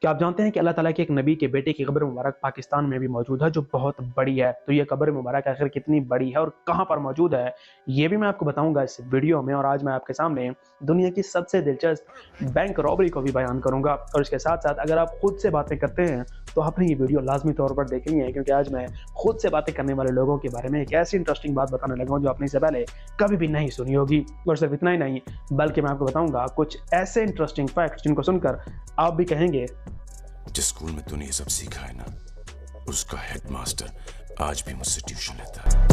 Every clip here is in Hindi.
क्या आप जानते हैं कि अल्लाह ताला के एक नबी के बेटे की कब्र मुबारक पाकिस्तान में भी मौजूद है, जो बहुत बड़ी है। तो ये कब्र मुबारक आखिर कितनी बड़ी है और कहाँ पर मौजूद है, ये भी मैं आपको बताऊँगा इस वीडियो में। और आज मैं आपके सामने दुनिया की सबसे दिलचस्प बैंक रॉबरी को भी बयान करूँगा। और इसके साथ-साथ अगर आप खुद से बातें करते हैं, तो आपने ये वीडियो लाज़मी तौर पर देखनी है, क्योंकि आज मैं खुद से बातें करने वाले लोगों के बारे में एक ऐसी इंटरेस्टिंग बात बताने लगा हूँ, जो आपने इससे पहले कभी भी नहीं सुनी होगी। और सिर्फ इतना ही नहीं, बल्कि मैं आपको बताऊँगा कुछ ऐसे इंटरेस्टिंग फैक्ट्स जिनको सुनकर आप भी कहेंगे, जिस स्कूल में तूने ये सब सीखा है ना, उसका हेडमास्टर आज भी मुझसे ट्यूशन लेता है।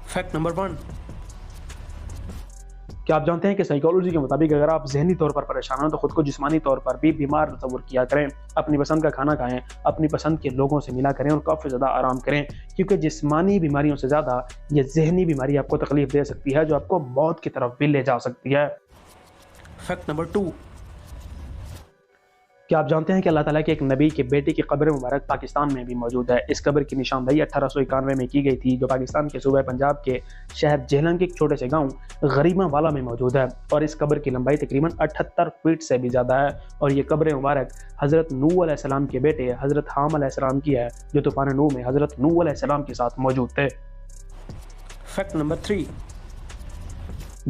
Fact number 1। क्या आप जानते हैं कि साइकोलॉजी के मुताबिक अगर आप ज़हनी तौर पर परेशान हो, तो खुद को जिस्मानी तौर पर भी बीमार तस्वुर किया करें। अपनी पसंद का खाना खाएं, अपनी पसंद के लोगों से मिला करें और काफ़ी ज़्यादा आराम करें, क्योंकि जिस्मानी बीमारियों से ज़्यादा ये ज़हनी बीमारी आपको तकलीफ दे सकती है, जो आपको मौत की तरफ भी ले जा सकती है। Fact number 2। क्या आप जानते हैं कि अल्लाह ताला के एक नबी के बेटे की कब्र मुबारक पाकिस्तान में भी मौजूद है। इस कब्र की निशानदही 1891 में की गई थी, जो पाकिस्तान के सूबे पंजाब के शहर जेहलम के एक छोटे से गांव गरीबांवाला में मौजूद है। और इस कब्र की लंबाई तकरीबन 78 फीट से भी ज़्यादा है। और ये कब्र मुबारक हज़रत नूह अलैहिस्सलाम के बेटे हज़रत हाम अलैहिस्सलाम की है, जो तूफ़ान नूह में हज़रत नूह अलैहिस्सलाम के साथ मौजूद थे। Fact number 3।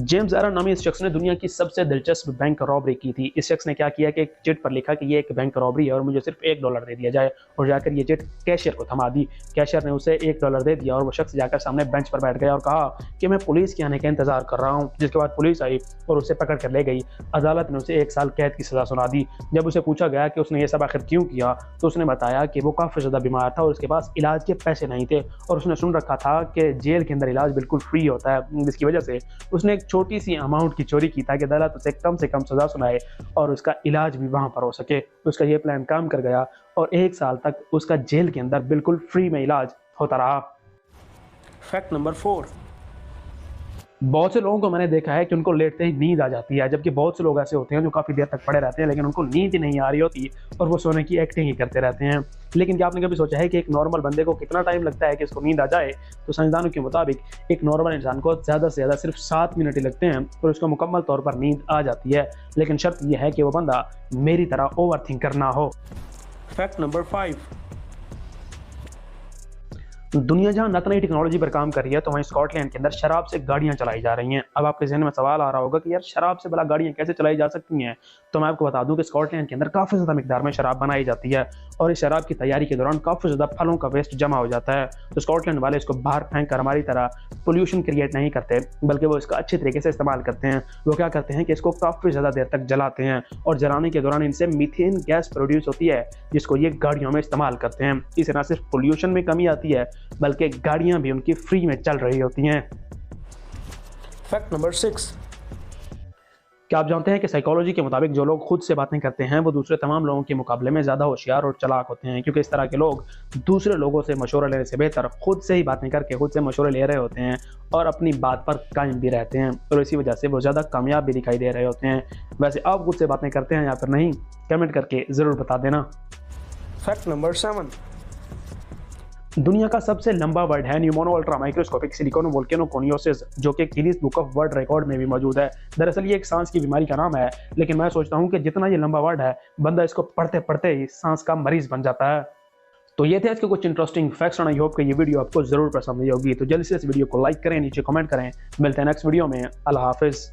जेम्स एरन नामी इस शख्स ने दुनिया की सबसे दिलचस्प बैंक रॉबरी की थी। इस शख्स ने क्या किया कि एक चिट पर लिखा कि ये एक बैंक रॉबरी है और मुझे सिर्फ $1 दे दिया जाए, और जाकर ये चिट कैशियर को थमा दी। कैशियर ने उसे $1 दे दिया और वो शख्स जाकर सामने बेंच पर बैठ गया और कहा कि मैं पुलिस के आने का इंतजार कर रहा हूँ। जिसके बाद पुलिस आई और उसे पकड़ कर ले गई। अदालत ने उसे 1 साल कैद की सज़ा सुना दी। जब उसे पूछा गया कि उसने ये सब आखिर क्यों किया, तो उसने बताया कि वो काफ़ी ज़्यादा बीमार था और उसके पास इलाज के पैसे नहीं थे, और उसने सुन रखा था कि जेल के अंदर इलाज बिल्कुल फ्री होता है, जिसकी वजह से उसने एक छोटी सी अमाउंट की चोरी की ताकि अदालत उसे कम से कम सज़ा सुनाए और उसका इलाज भी वहाँ पर हो सके। उसका ये प्लान काम कर गया और 1 साल तक उसका जेल के अंदर बिल्कुल फ्री में इलाज होता रहा। Fact number 4। बहुत से लोगों को मैंने देखा है कि उनको लेटते ही नींद आ जाती है, जबकि बहुत से लोग ऐसे होते हैं जो काफ़ी देर तक पड़े रहते हैं, लेकिन उनको नींद ही नहीं आ रही होती और वो सोने की एक्टिंग ही करते रहते हैं। लेकिन क्या आपने कभी सोचा है कि एक नॉर्मल बंदे को कितना टाइम लगता है कि उसको नींद आ जाए? तो साइंसदानों के मुताबिक एक नॉर्मल इंसान को ज़्यादा से ज़्यादा सिर्फ 7 मिनट ही लगते हैं और उसको मुकम्मल तौर पर नींद आ जाती है। लेकिन शर्त यह है कि वो बंदा मेरी तरह ओवर थिंकर ना हो। Fact number 5। दुनिया जहाँ नत नई टेक्नोलॉजी पर काम कर रही है, तो वहीं स्कॉटलैंड के अंदर शराब से गाड़ियाँ चलाई जा रही हैं। अब आपके ज़हन में सवाल आ रहा होगा कि यार शराब से भला गाड़ियाँ कैसे चलाई जा सकती हैं? तो मैं आपको बता दूं कि स्कॉटलैंड के अंदर काफ़ी ज़्यादा मिकदार में शराब बनाई जाती है और इस शराब की तैयारी के दौरान काफ़ी ज़्यादा फलों का वेस्ट जमा हो जाता है। तो स्कॉटलैंड वाले इसको बाहर फेंक कर हमारी तरह पोल्यूशन क्रिएट नहीं करते, बल्कि वो इसका अच्छे तरीके से इस्तेमाल करते हैं। वो क्या करते हैं कि इसको काफ़ी ज़्यादा देर तक जलाते हैं और जलाने के दौरान इनसे मीथेन गैस प्रोड्यूस होती है, जिसको ये गाड़ियों में इस्तेमाल करते हैं। इससे न सिर्फ पोल्यूशन में कमी आती है, बल्कि गाड़ियाँ भी उनकी फ्री में चल रही होती हैं। Fact number 6। क्या आप जानते हैं कि साइकोलॉजी के मुताबिक जो लोग खुद से बातें करते हैं, वो दूसरे तमाम लोगों के मुकाबले में ज़्यादा होशियार और चालाक होते हैं, क्योंकि इस तरह के लोग दूसरे लोगों से मशवरा लेने से बेहतर खुद से ही बातें करके खुद से मशवरे ले रहे होते हैं और अपनी बात पर कायम भी रहते हैं, और इसी वजह से वो ज़्यादा कामयाब भी दिखाई दे रहे होते हैं। वैसे आप खुद से बातें करते हैं या फिर नहीं, कमेंट करके ज़रूर बता देना। Fact number 7। दुनिया का सबसे लंबा वर्ड है न्यूमोनो अल्ट्रा माइक्रोस्कोपिक सिलिकॉन वोल्केनोकोनियोसिस, जो कि Guinness book of world record में भी मौजूद है। दरअसल ये एक सांस की बीमारी का नाम है, लेकिन मैं सोचता हूँ कि जितना ये लंबा वर्ड है, बंदा इसको पढ़ते पढ़ते ही सांस का मरीज बन जाता है। तो ये थे आज के कुछ इंटरेस्टिंग फैक्ट्स और आई होप कि ये वीडियो आपको जरूर पसंद आई होगी। तो जल्दी से इस वीडियो को लाइक करें, नीचे कमेंट करें। मिलते हैं नेक्स्ट वीडियो में। अल्लाह हाफिज़।